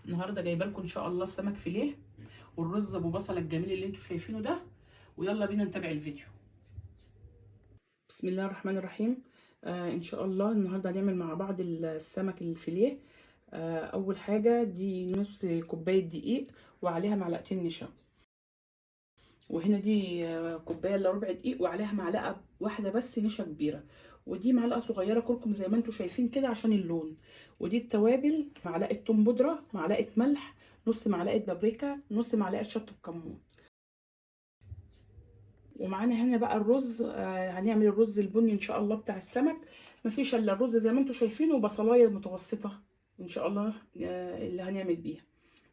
النهارده جايبه لكم ان شاء الله سمك فيليه والرز ابو بصله الجميل اللي انتم شايفينه ده. ويلا بينا نتابع الفيديو. بسم الله الرحمن الرحيم. ان شاء الله النهارده هنعمل مع بعض السمك الفيليه. اول حاجه دي نص كوبايه دقيق وعليها معلقتين نشا، وهنا دي كوبايه الا ربع دقيق وعليها معلقه واحده بس نشا كبيره، ودي معلقه صغيره كركم زي ما انتم شايفين كده عشان اللون، ودي التوابل معلقه توم بودره، معلقه ملح، نص معلقه بابريكا، نص معلقه شطه كمون. ومعانا هنا بقى الرز. هنعمل الرز البني ان شاء الله بتاع السمك. مفيش الا الرز زي ما انتم شايفينه وبصلايه متوسطه ان شاء الله اللي هنعمل بيها.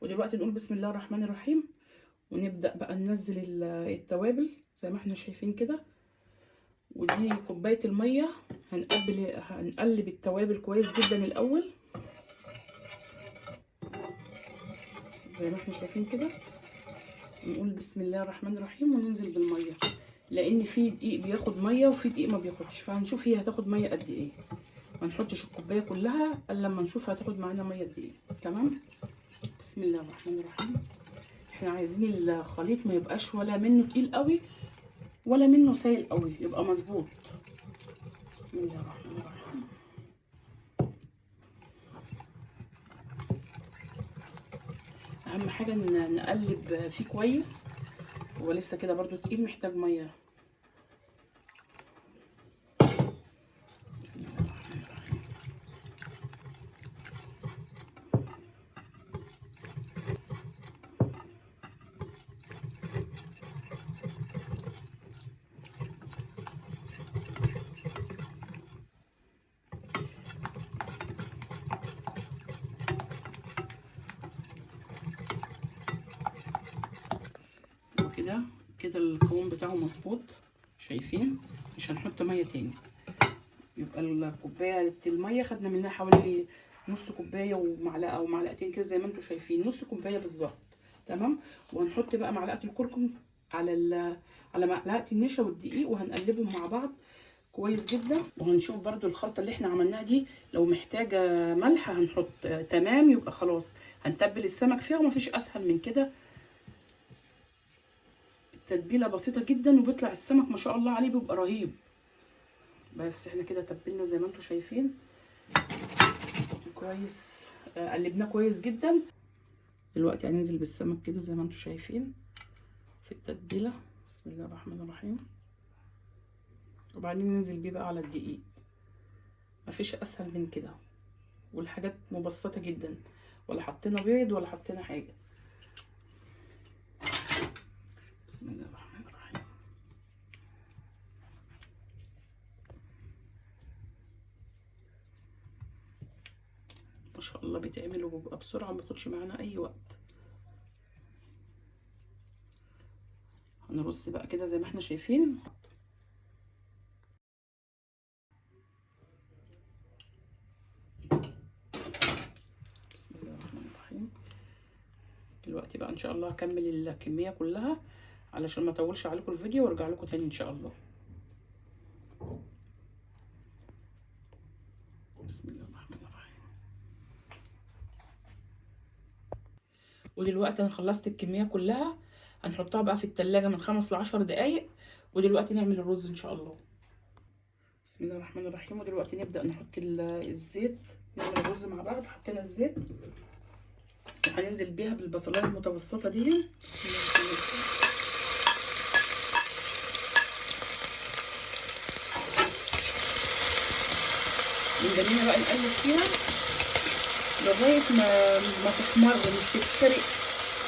ودلوقتي نقول بسم الله الرحمن الرحيم، ونبدأ بقى ننزل التوابل زي ما احنا شايفين كده. ودي كوباية المية. هنقلب التوابل كويس جدا الأول زي ما احنا شايفين كده. نقول بسم الله الرحمن الرحيم وننزل بالمية، لأن في دقيق بياخد مية وفي دقيق ما بياخدش، فهنشوف هي هتاخد مية قد ايه. ما نحطش الكوباية كلها إلا لما نشوف هتاخد معانا مية قد ايه. تمام. بسم الله الرحمن الرحيم. احنا عايزين الخليط ما يبقاش ولا منه تقيل قوي ولا منه سائل قوي، يبقى مظبوط. بسم الله الرحمن الرحيم. اهم حاجه نقلب فيه كويس، هو لسه كده برضو تقيل محتاج ميه. بسم الله الرحمن الرحيم. وكده كده القوام بتاعه مظبوط، شايفين؟ مش هنحط ميه تاني. يبقى الكوبايه الميه خدنا منها حوالي نص كوبايه ومعلقه او معلقتين كده زي ما انتم شايفين، نص كوبايه بالظبط. تمام. وهنحط بقى معلقه الكركم على معلقه النشا والدقيق وهنقلبهم مع بعض كويس جدا. وهنشوف برضو الخلطه اللي احنا عملناها دي لو محتاجه ملح هنحط. تمام. يبقى خلاص هنتبل السمك فيها ومفيش اسهل من كده. التتبيله بسيطه جدا وبيطلع السمك ما شاء الله عليه بيبقى رهيب. بس احنا كده تبلنا زي ما انتم شايفين كويس. قلبناه كويس جدا. دلوقتي هننزل بالسمك كده زي ما انتم شايفين في التتبيله. بسم الله الرحمن الرحيم. وبعدين ننزل بيه بقى على الدقيق. مفيش اسهل من كده، والحاجات مبسطه جدا، ولا حطينا بيض ولا حطينا حاجه. بسم الله الرحمن الرحيم. ما شاء الله بيتعمل وبيبقى بسرعه ومبياخدش معانا اي وقت. هنرص بقى كده زي ما احنا شايفين. بسم الله الرحمن الرحيم. دلوقتي بقى ان شاء الله هكمل الكميه كلها علشان ما اطولش عليكم الفيديو وارجع لكم تاني ان شاء الله. بسم الله الرحمن الرحيم. ودلوقتي انا خلصت الكميه كلها، هنحطها بقى في التلاجة من 5 ل 10 دقايق. ودلوقتي نعمل الرز ان شاء الله. بسم الله الرحمن الرحيم. ودلوقتي نبدأ نحط الزيت، نعمل الرز مع بعض. حطينا الزيت وهننزل بيها بالبصلايه المتوسطه دي. بنجمينا بقى نقلب فيها لغايه ما تحمر مش تتحرق.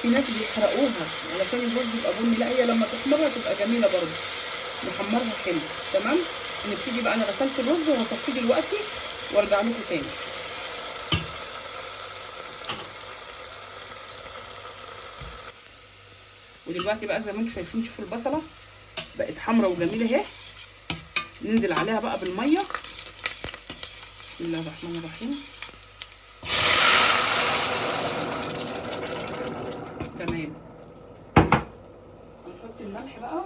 في ناس بيحرقوها علشان الرز يبقى بني، لا هي لما تحمر هتبقى جميله برضه. نحمرها حلو. تمام. نبتدي بقى. انا غسلت الرز وهصفيه دلوقتي وارجع لكم تاني. ودلوقتي بقى زي ما انتم شايفين، شوفوا البصله بقت حمرا وجميله اهي. ننزل عليها بقى بالميه. بسم الله الرحمن الرحيم. تمام. هنحط الملح بقى.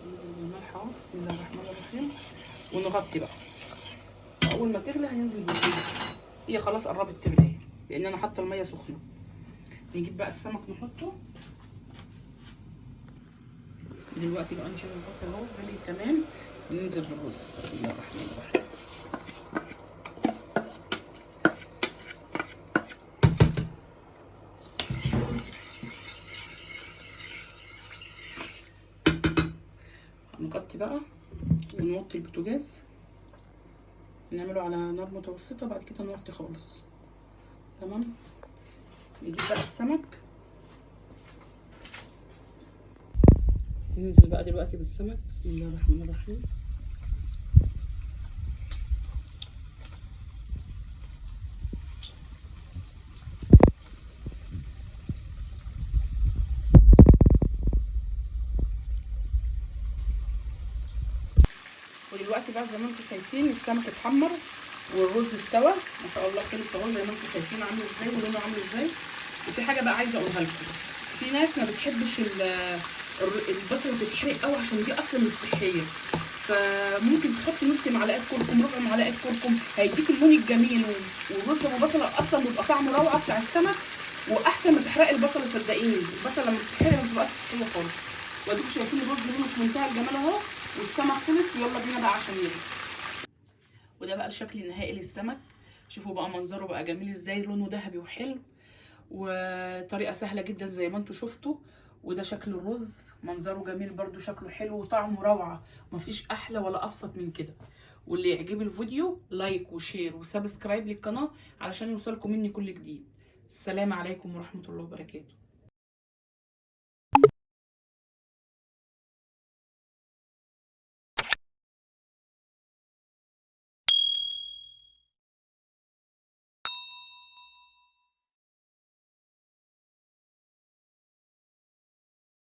ننزل بالملح اهو. بسم الله الرحمن الرحيم. ونغطي بقى. اول ما تغلي هننزل بالرز. هي خلاص قربت تغلي لان انا حاطه الميه سخنه. نجيب بقى السمك نحطه دلوقتي بقى. نشيل الغطا اهو غلي تمام وننزل بالرز. بسم الله الرحمن الرحيم. هنغطي بقى ونوطي البوتاجاز، نعمله على نار متوسطه، بعد كده نوطي خالص. تمام. نجيب بقى السمك، ننزل بقى دلوقتي بالسمك. بسم الله الرحمن الرحيم. ودلوقتي بقى زي ما انتم شايفين السمك اتحمر والرز استوى ما شاء الله، خلص اهو زي ما انتم شايفين عامل ازاي ولونه عامل ازاي. وفي حاجه بقى عايزه اقولها لكم، في ناس ما بتحبش البصل تتحرق قوي عشان دي اصلا مش صحيه، فممكن تحطي نص معلقه كركم، ربع معلقه كركم، هيديك اللون الجميل. والرز ابو بصله اصلا بيبقى طعمه روعه بتاع السمك، واحسن ما تحرقي البصله. صدقيني البصله لما بتتحرق ما بتبقاش صحيه خالص. واديكم شايفين الرز لونه في منتهى الجمال اهو، والسمك خلص. ويلا بينا بقى عشان يغلي. وده بقى الشكل النهائي للسمك. شوفوا بقى منظره بقى جميل ازاي، لونه ذهبي وحلو، وطريقه سهله جدا زي ما انتم شفتوا. وده شكل الرز، منظره جميل برده، شكله حلو وطعمه روعه، مفيش احلى ولا ابسط من كده. واللي يعجب الفيديو لايك وشير وسبسكرايب للقناه علشان يوصلكم مني كل جديد. السلام عليكم ورحمه الله وبركاته.